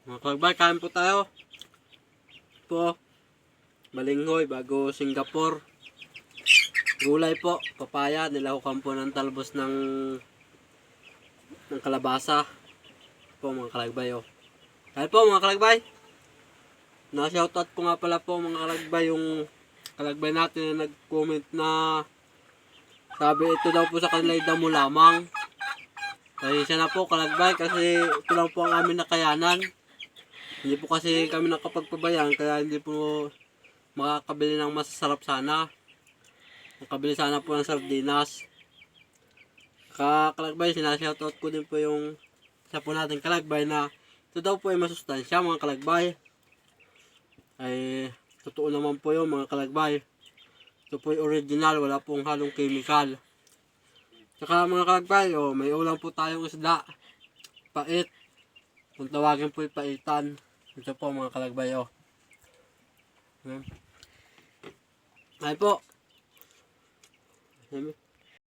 Mga kalagbay, kain po tayo. Po, balinghoy, bago Singapore. Gulay po, papaya, nilahukan po ng talbos ng kalabasa. Po mga kalagbay, oh. Kain po mga kalagbay. Na-shoutout ko nga pala po mga kalagbay, yung kalagbay natin na nag-comment na sabi ito daw po sa kanila damo lamang. Pasensya na po kalagbay kasi ito lang po ang aming nakayanan. Hindi po kasi kami nakapagpabayan kaya hindi po makakabili ng masasarap sana. Makabili sana po ng sardinas. Kalagbay, sinashoutout ko din po yung isa po natin kalagbay na ito daw po ay masustansya mga kalagbay. Ay totoo naman po yun mga kalagbay. Ito po ay original, wala pong halong chemical. Saka mga kalagbay, oh, may ulam po tayong isda. Pait. Kung tawagin po yung paitan. Ito po mga kalagbay, oh. Ay po.